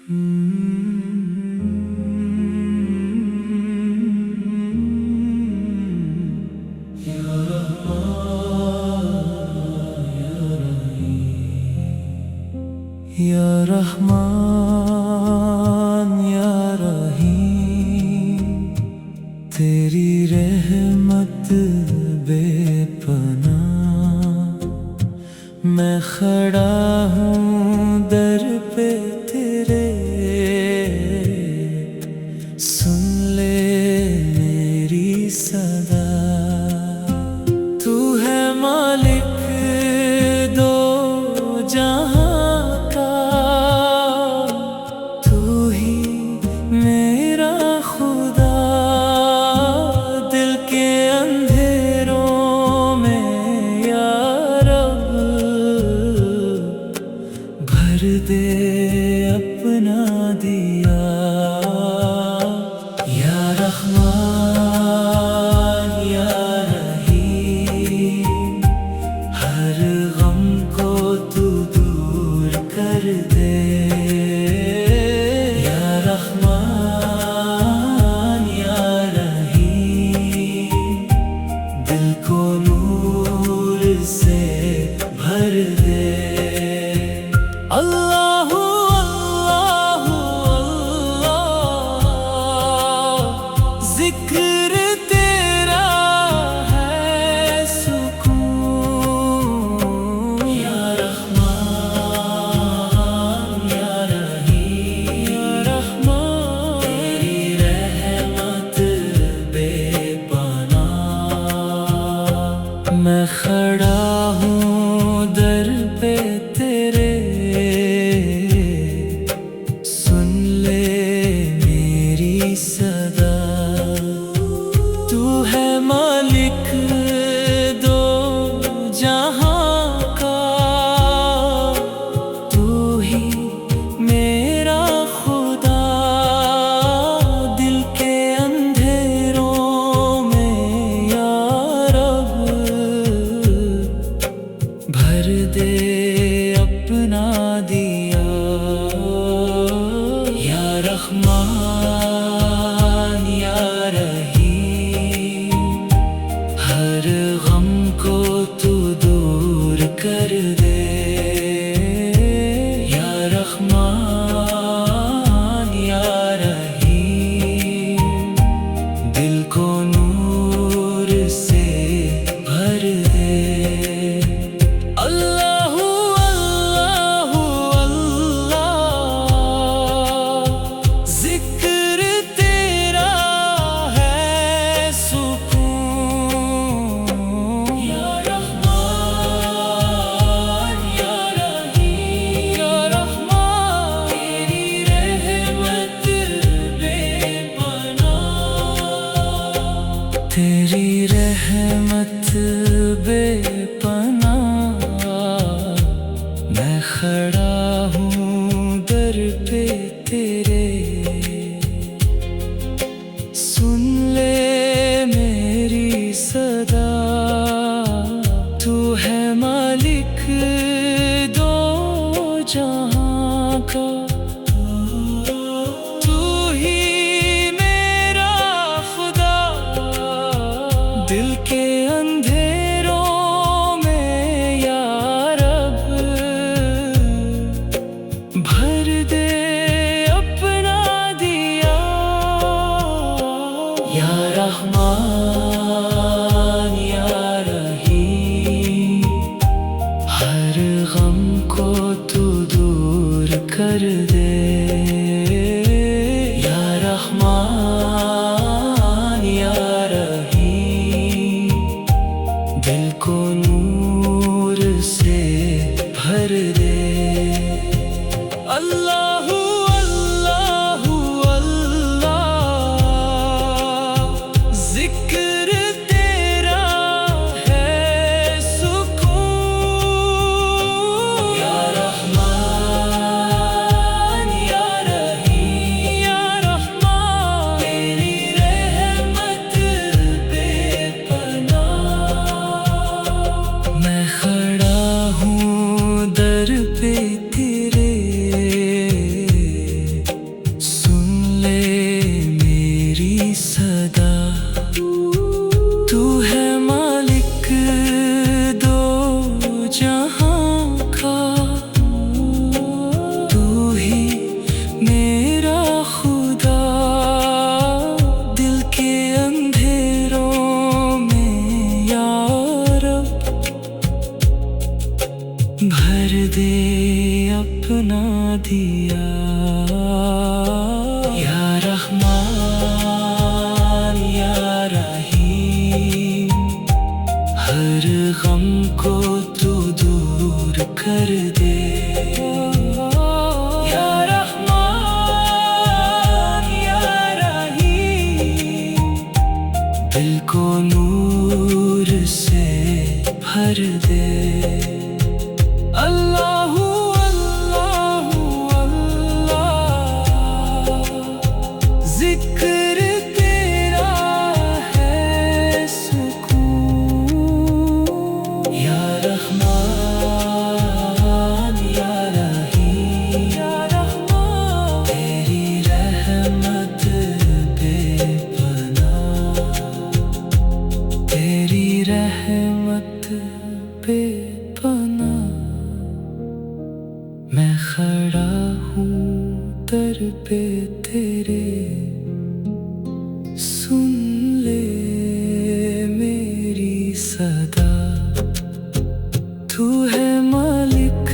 या रहमान या रहीम, तेरी रहमत बेपनाह। मैं खड़ा हूँ दर पे तेरे, सुन ले मेरी सदा। तू है मालिक दो जहां का, तू ही मेरा खुदा। दिल के अंधेरों में या रब, भर दे अपना दिया। या रहमान या रहीम, हर गम को तू दूर कर दे। या रहमान या रहीम, दिल को नूर से भर दे। अल्लाहू अल्लाहू अल्लाह, जिक्र तेरा है सुकून। या रहमान या रहीम, या रहमान, तेरी रहमत बेपनाह। मैं खड़ा हूँ दर पे तेरे, सुन ले मेरी सदा। तू है मालिक दो जहां का, तू ही मेरा खुदा। दिल के अंधेरों में या रब, भर दे अपना दिया। या रहमान या रहीम, हर गम को तू दूर कर दे। या रहमान या रहीम, दिल को नूर से भर दे। अल्लाहू अल्लाहू अल्लाह, जिक्र तेरा है सुकून। या रहमान या रहीम, या रहमान, तेरी रहमत बेपनाह। तेरी रहमत बेपनाह। मैं खड़ा हूँ दर पे तेरे, सुन ले मेरी सदा। तू है मालिक दो जहां का, तू ही मेरा खुदा। दिल के अंधेरों में या रब, भर दे अपना दिया। या रहमान या रहीम, हर गम को तू दूर कर दे। या रहमान या रहीम, दिल को नूर से भर दे। अल्लाहू अल्लाहू अल्लाह, जिक्र तेरा है सुकून। या रहमान या अपना दिया। या रहमान या रहीम, हर गम को तू दूर कर दे। या रहमान या रहीम, दिल को नूर से भर दे। अल्लाहू अल्लाहू अल्लाह, जिक्र तेरा है सुकून। या रहमान या रहीम, या रहमान, तेरी रहमत बेपनाह, तेरी रहमत बेपनाह। मैं खड़ा हूँ दर पे तेरे, सुन ले मेरी सदा। तू है मालिक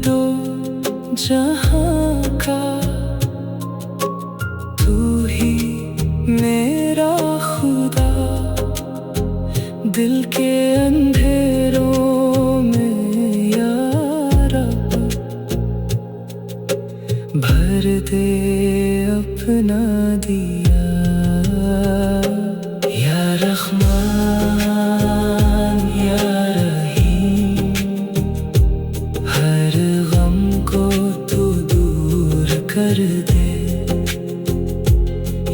दो जहां का, तू ही मेरा खुदा। दिल के अंधेरों में या रब, भर दे अपना दिया। या रहमान या रहीम, हर गम को तू दूर कर दे।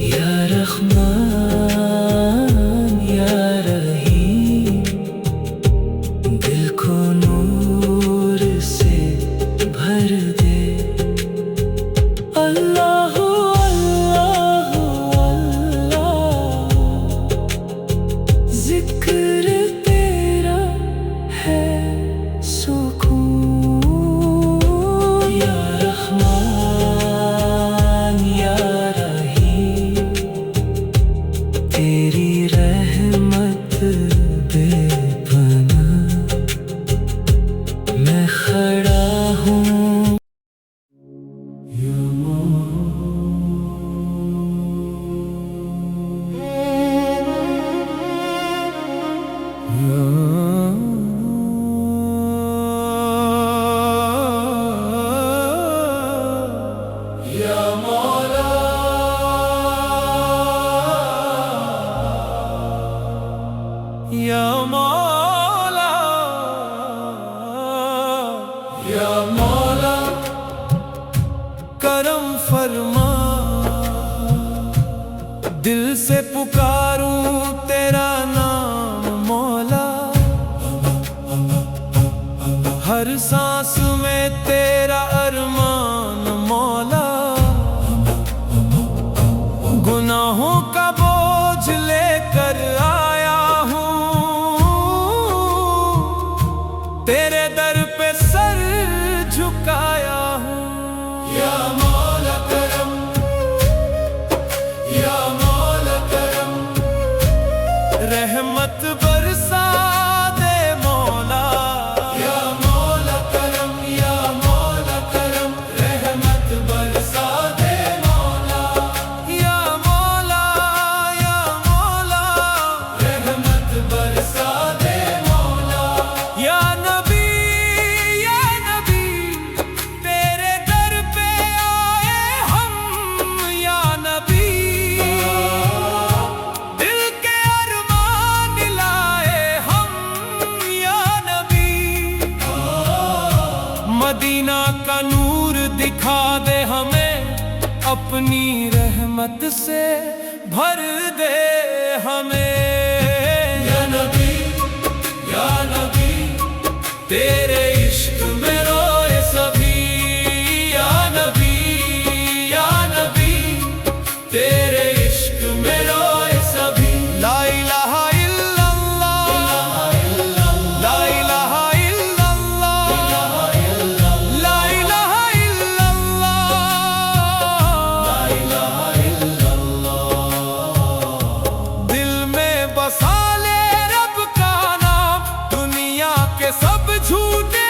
या रहमान या रहीम, दिल को नूर से भर दे। अल्लाहू अल्लाहू अल्लाह, जिक्र तेरा है सुकून। या रहमान या रहीम, तेरी रहमत बेपनाह। मैं खड़ा हूँ या मौला, या मौला, करम फरमा। दिल से पुकारूं तेरा नाम मौला, हर सांस में तेरा अरमान मौला। गुनाहों का बोझ लेकर आया हूँ, तेरे दर पे सर झुकाया हूँ। या मौला करम, या मौला करम, रहमत बरसा दे मौला। या मौला करम, या मौला करम, रहमत बरसा दे मौला। या मौला, या मौला, रहमत बरसा दे मौला। या नबी, तेरे दर पे आए हम। या नबी, दिल के अरमान लाए हम। या नबी, मदीना का नूर दिखा दे हमें, अपनी रहमत से भर दे हमें। या नबी, या नबी, तेरे इश्क में रोए सभी। या नबी, या नबी, तेरे इश्क में रोए सभी। ला इलाहा इल्लल्लाह, ला इलाहा इल्लल्लाह, ला इलाहा इल्लल्लाह। दिल में बसा ले रब का नाम, दुनिया के सब झूठे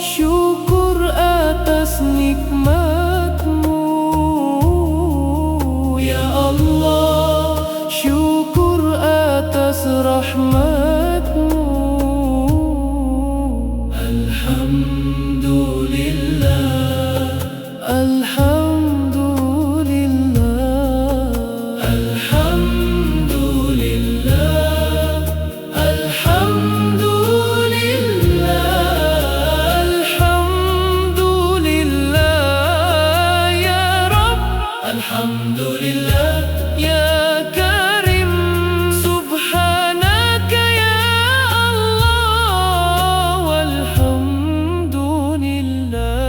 syukur atas nikmat-Mu ya Allah syukur atas rahmat-Mu alhamdulillah alhamdulillah alhamdulillah alhamdulillah alhamdulillah ya Rabb alhamdulillah ya Karim subhanaka ya Allah walhamdulillah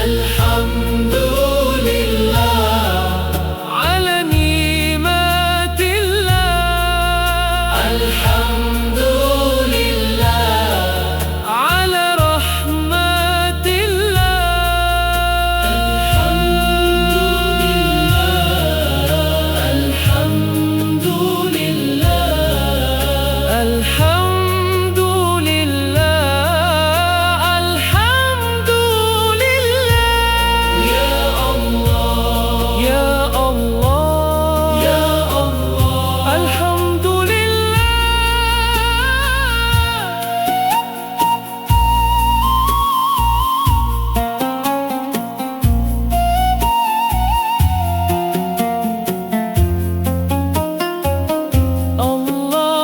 alhamdulillah ala ni'matillah alhamdulillah ala rahmatillah alhamdulillah alhamdulillah alhamdulillah ya Allah ya Allah ya Allah alhamdulillah Allah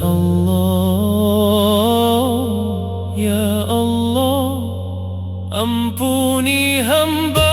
Allah ya Allah ampuni hamba.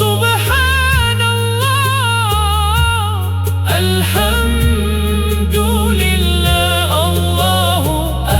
Subhanallah alhamdulillah. Allahu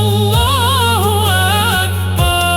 Allahu Akbar.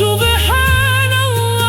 Subhanallah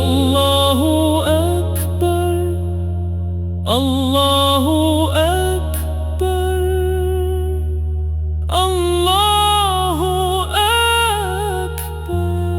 Allahu Akbar. Allahu Akbar. Allahu Akbar.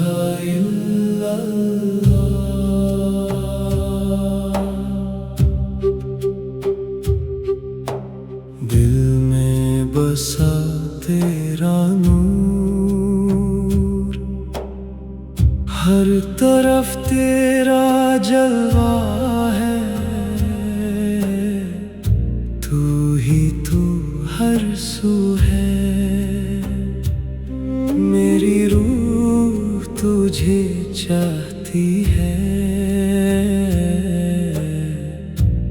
इलाहा इल्लल्लाह। दिल में बसा तेरा नूर, हर तरफ तेरा जलवा है। तू ही तू हर सू है, मेरी रूह तुझे चाहती है।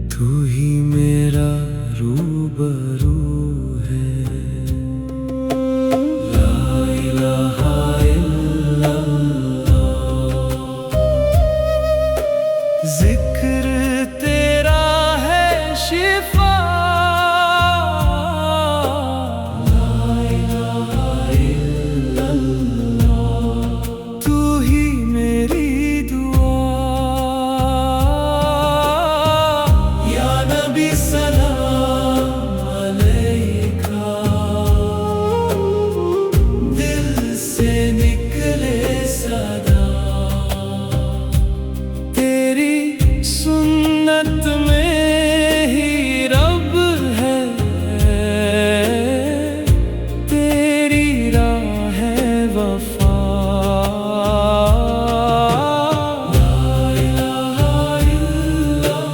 तू ही मेरा रूबरू है। ला इलाहा इल्लल्लाह। जिक्र तेरा है शिफा। ला इलाहा इल्लल्लाह। तू ही मेरी दुआ। या नबी सलाम अलैका। दिल से निकले सदा, तेरी सुन्नत में ही रब है। तेरी राह है वफा। ला इलाहा इल्लल्लाह।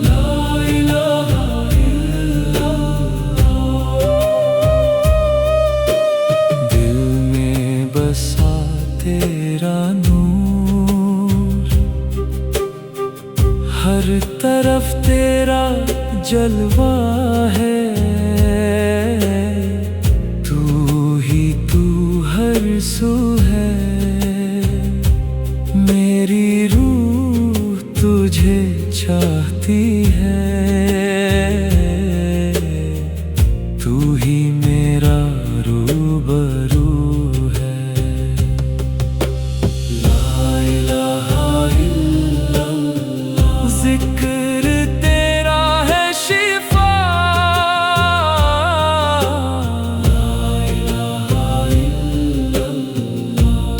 ला इलाहा इल्लल्लाह। दिल में बसा तेरा नूर, हर तरफ तेरा जलवा है। तू ही तू हर सू है, मेरी रूह तुझे चाहती है। तू ही मेरा रूबरू है। ला इलाहा इल्लल्लाह। जिक्र तेरा है शिफा। ला इलाहा इल्लल्लाह।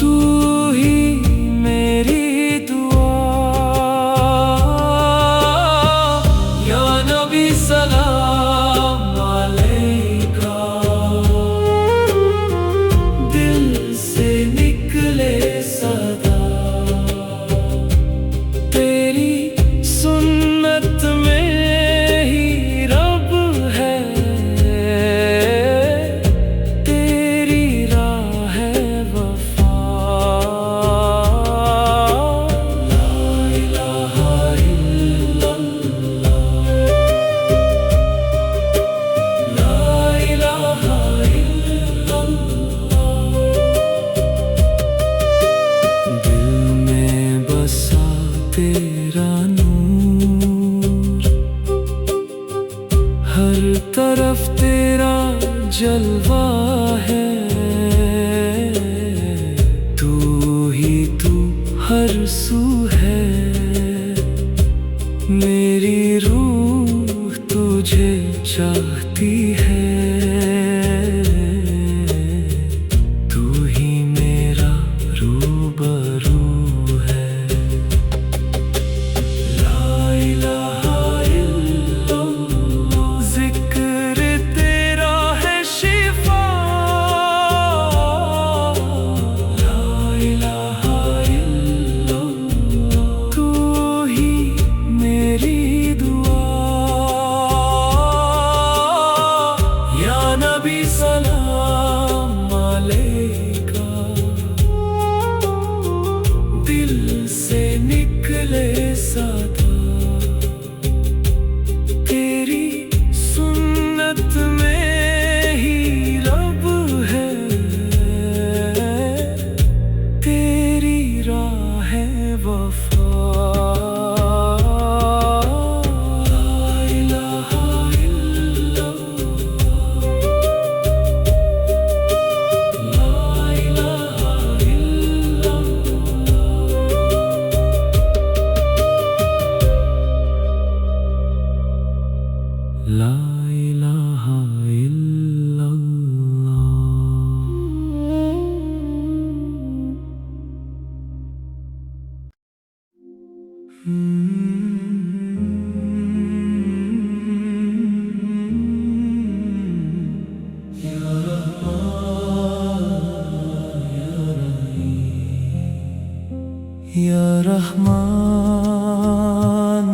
रहमान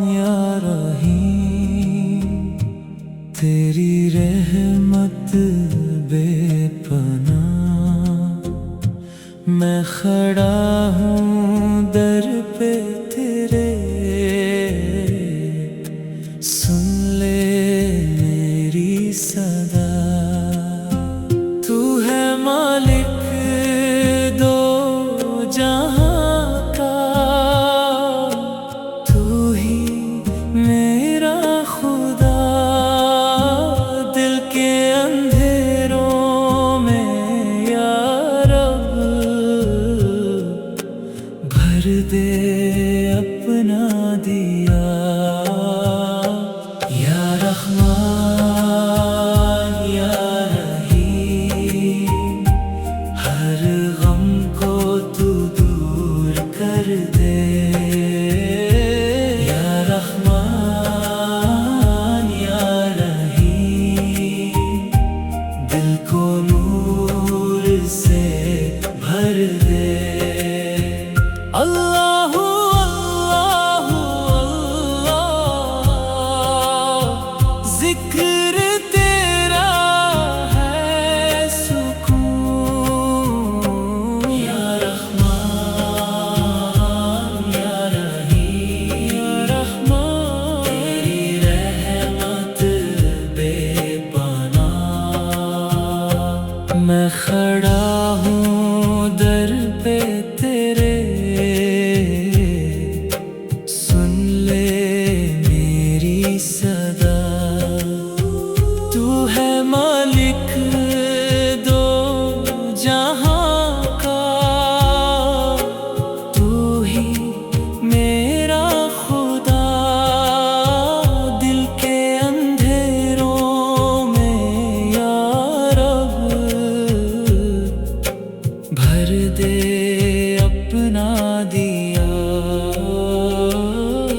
या रहीम, तेरी रहमत बेपनाह। मैं खड़ा हूँ दर पे तेरे, सुन ले मेरी सदा। तू है मालिक दो जहां का, तू ही मेरा खुदा। दिल के अंधेरों में या रब, भर दे अपना दिया। या रहमान या रहीम, हर गम को तू दूर कर दे। या रहमान या रहीम, दिल को नूर से भर दे। अल्लाहू अल्लाहू अल्लाह, जिक्र तेरा है सुकून। या रहमान या रहीम, या रहमान, तेरी रहमत बेपनाह। मैं खड़ा हूँ दर पे तेरे, सुन ले मेरी सदा। तू है मालिक दो जहां का, तू ही मेरा खुदा। दिल के अंधेरों में या रब, भर दे अपना दिया।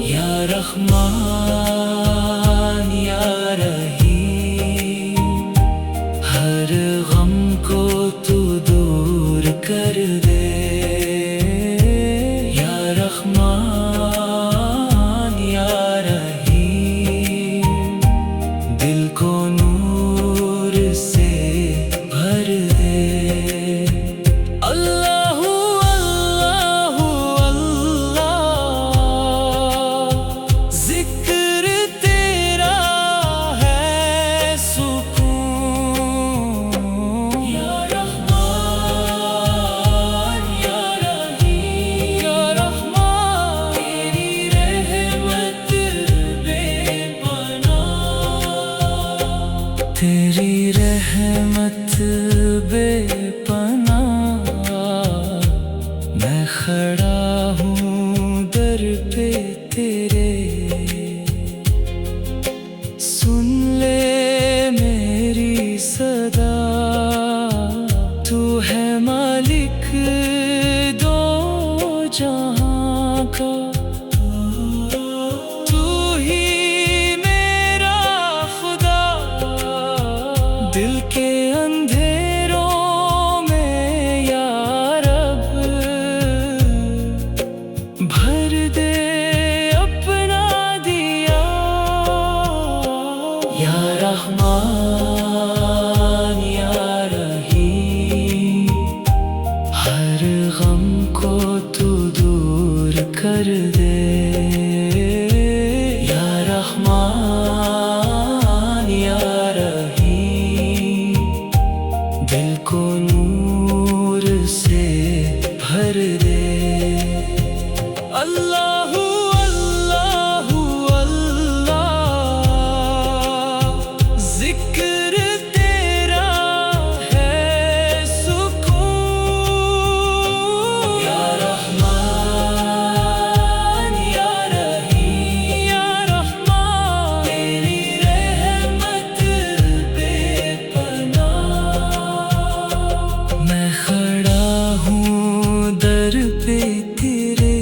या रहमान या रहीम, हर गम को तू दूर कर दे। या रहमान या रहीम, दिल को नूर से भर दे। अल्लाहू अल्लाहू अल्लाह, जिक्र तेरा है सुकून। या रहमान या रहीम, या रहमान, तेरी रहमत बेपनाह। तेरी रहमत बेपनाह। मैं खड़ा हूँ दर पे तेरे, सुन ले मेरी सदा। तू है मालिक दो जहां का, तू ही मेरा खुदा। दिल के अंधेरों में या रब, भर दे अपना दिया। या रहमान या रहीम, हर गम को तू दूर कर दे। या रहमान या रहीम, दिल को नूर से भर दे। अल्लाहू अल्लाहू अल्लाह, जिक्र तेरा है सुकून। या रहमान या रहीम, या रहमान, तेरी रहमत बेपनाह। मैं खड़ा हूँ दर पे तेरे,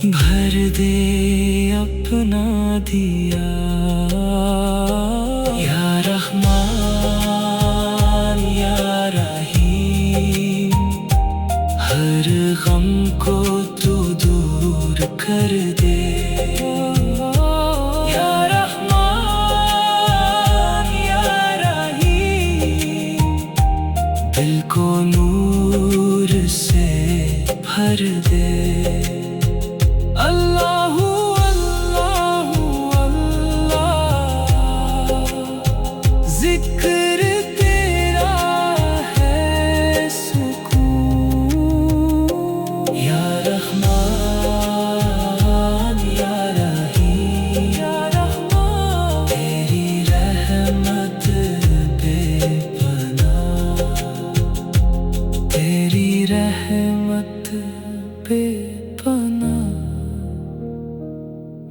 भर दे अपना दिया या रहमान या रहीम। हर गम को तू दूर कर दे या रहमान या रहीम। दिल को नूर से भर दे। अल्लाहू अल्लाहू अल्लाह, जिक्र तेरा है सुकून। या रहमान या रहीम, या रहमान। तेरी रहमत बेपनाह, तेरी रहमत बेपनाह।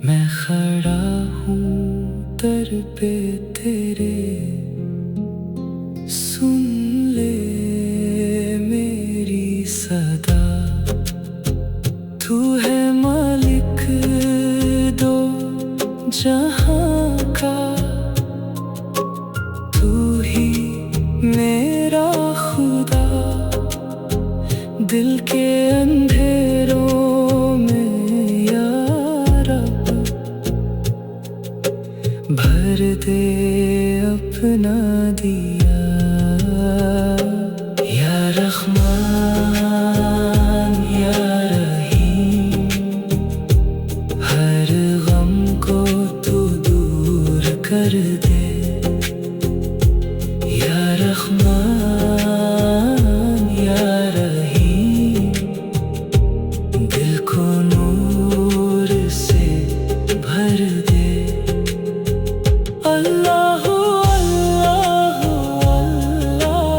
मैं खड़ा हूँ दर पे तेरे, सुन ले मेरी सदा। तू है मालिक दो जहां का, तू ही मेरा खुदा। दिल के अंधेरों में या रब, भर दे अपना दिया या रहमान या रहीम। हर गम को तू दूर कर दे या रहमान या रहीम। दिल को नूर से भर दे। अल्लाहू अल्लाहू अल्लाह,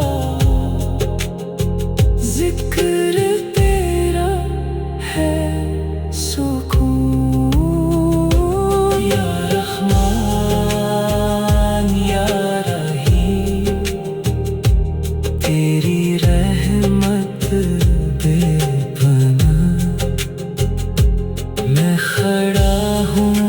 जिक्र तेरा है सुकून। या रहमान या रहीम, तेरी रहमत बेपनाह। मैं खड़ा हूँ